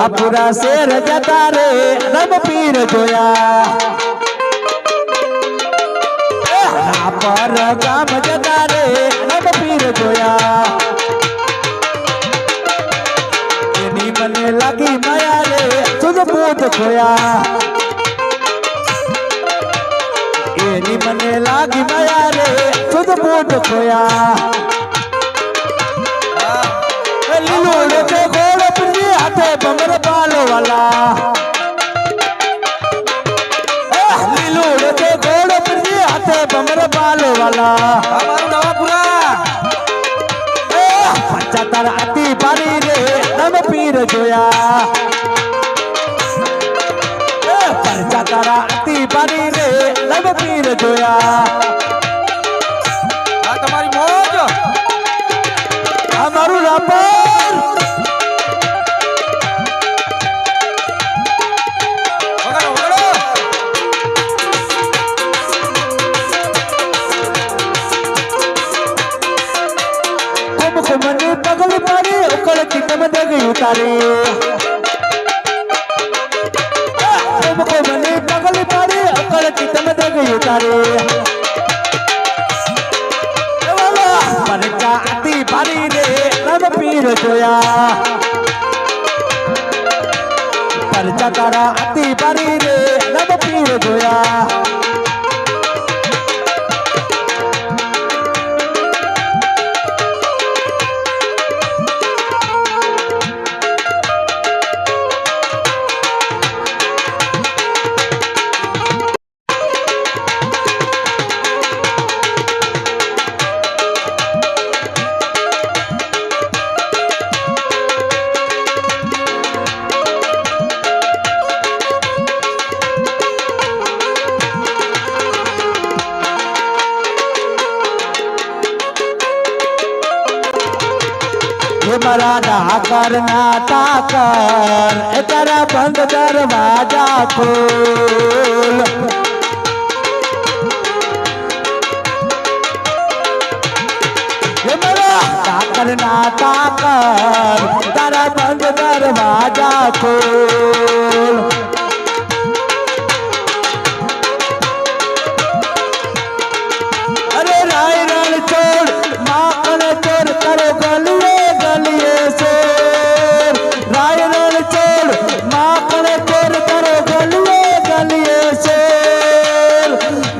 Navapura share જતા રે રમ પીર જોયા પર ગામ જતા રે રમ પીર જોયા એની મને લાગી માયા રે સુધ પૂત ખોયા એની મને લાગી માયા રે સુધ પૂત ખોયા લીલું લેતે ગોળ પીરી હાથે બમર પાલો વાલા લીલું લેતે ગોળ પીરી હાથે બમર પાલો વાલા અમારું નવાપુરા પંચાતર આતી પારી રે રમ પીર જોયા પંચાતર આતી પારી રે રમ પીર જોયા આ તમારી મોજ અમારું રાપર મને પગલી પાડી ઉકળ કિતમ દગી ઉતારે મને પગલી પાડી ઉકળ કિતમ દગી ઉતારે પરચા આતી પાડી રે રમ પીર જોયા પરચા તારા આતી પાડી રે રમ પીર જોયા મારા ડાકર ના ટાકર એ તારા બંધ દરવાજા ખોલ મારા ડાકર ના ટાકર તારા બંધ દરવાજા ખોલ અરે રાય રણ ચોર માખણ ચોર તારો ગલીએ ગલીએ શોર રાય રણ ચોર માખણ ચોર તારો ગલીએ ગલીએ શોર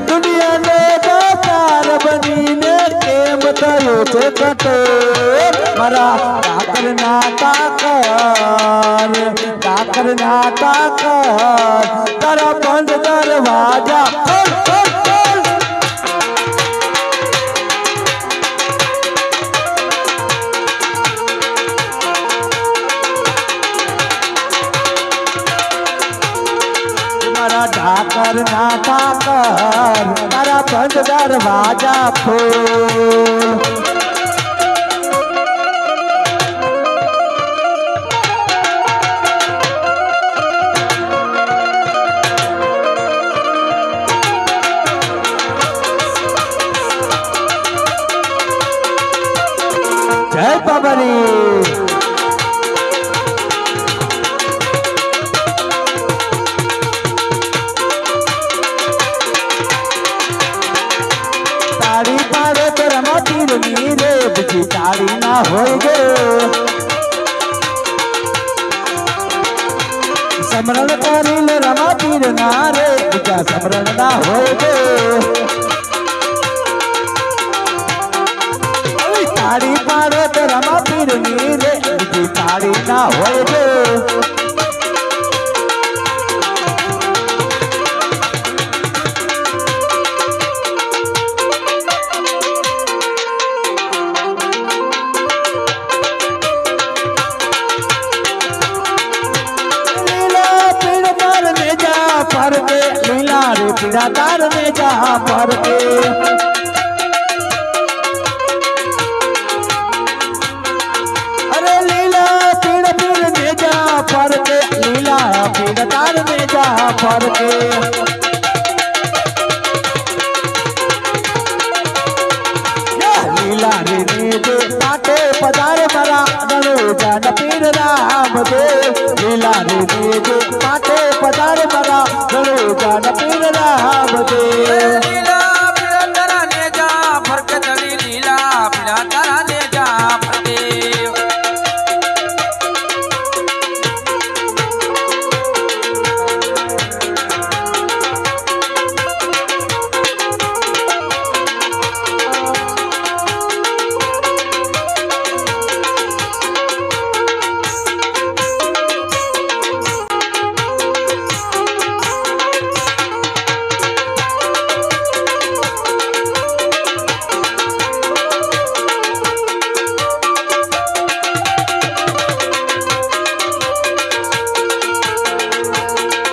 દુનિયાનો દાતાર બનીને કેમ થયો છે કઠોર મારા ડાકર ના ટાકર તારા બંધ દરવાજા ખોલ ખોલ ખોલ ડાકર ના ટાકર તારા બંધ દરવાજા ખોલ જય બાબરી તારી ના હોય ગે સમરણ કરીને રમા પીર ના રે બીજા સમરણ ના હોય ગે તારી પાડે તો રમા પીર ની રે બીજી તારી ના હોય ગે लीला रे पीड़ा तार में जहाँ पर के अरे लीला पीड़ पीड़ में जहाँ पर के लीला पीड़ तार में जहाँ पर के लीला रे ने दे पाटे पधार मरा दरो जान पीर राम दे લીલા રે દેજે માથે પધાર મારા રણુજા પીર રામદેવ લીલા પીળા તારા નેજા ફરકે ચડી લીલા પીળા તારા નેજા ફરકે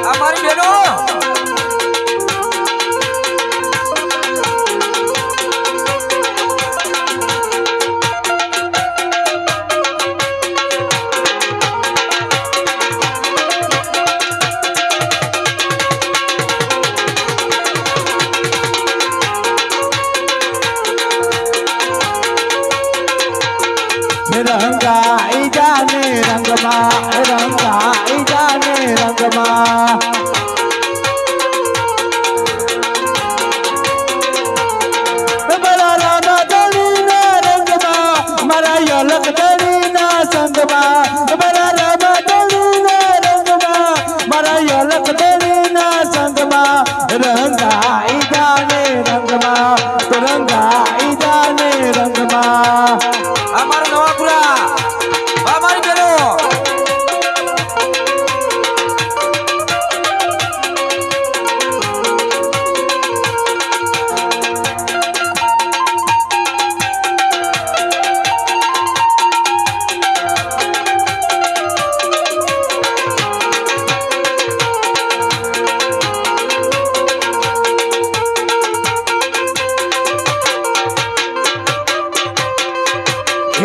અમારી બેનો રંગાઈ જાને રંગમાં રંગાઈ જાને રંગમાં મારા રામા દળીના રંગમાં મારા યલક દળીના સંગમાં મારા રામા દળીના રંગમાં મારા યલક દળીના સંગમાં રંગાઈ જાને રંગમાં રંગાઈ જાને રંગમાં અમારા નવાપુરા અમારી બેનો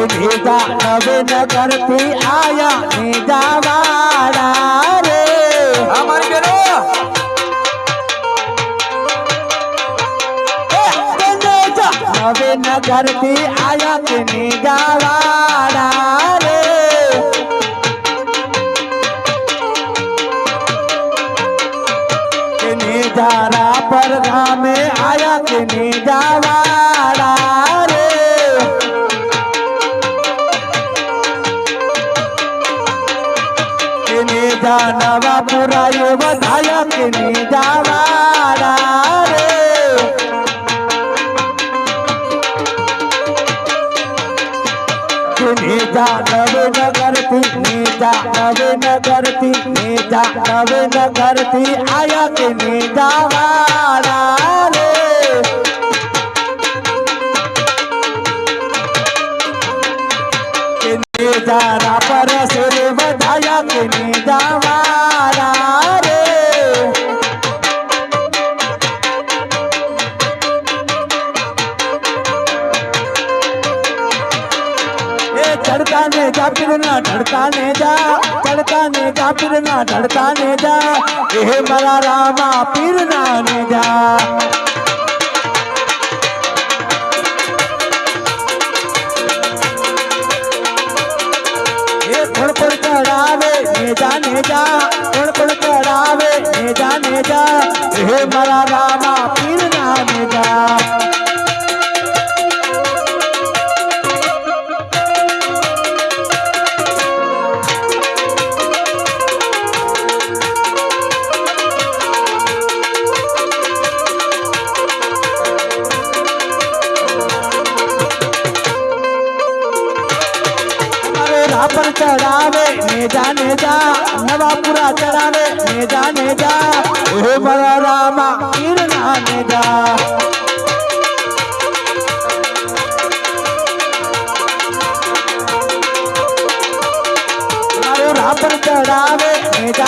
નેજા નવે નગરથી આયા નેજા વાળા રે અમારી બેનો નેજા નવે નગરથી આયા કે નેજા વાળા રે કે નેજારા પર ગામે આયા કે નેજા વાળા રે નેજા નવાપુરા એ વધાયા કે નેજા વાળા રે કે નેજા નવે નગરથી નેજા નવે નગરથી નેજા નવે નગરથી આયા કે નેજા વાળા રે કે નેજારા પર સિર વધાયા કે નેજા વાળા રે એ ચડતા ને જા પીર ના ઢળતા ને જા ચડતા ને જા પીર ના ઢળતા ને જા એ મારા રામા પીર ના ને જા કોણ ચડાવે નેજા નેજા કોણ ચડાવે નેજા નેજા હે મારા રામા પીર ના નેજા પર ચડાવે નેજા નેજા નવાપુરા ચડાવે નેજા નેજા હે મારા રામા પીર ના નેજા મારો રાપર ચડાવે નેજા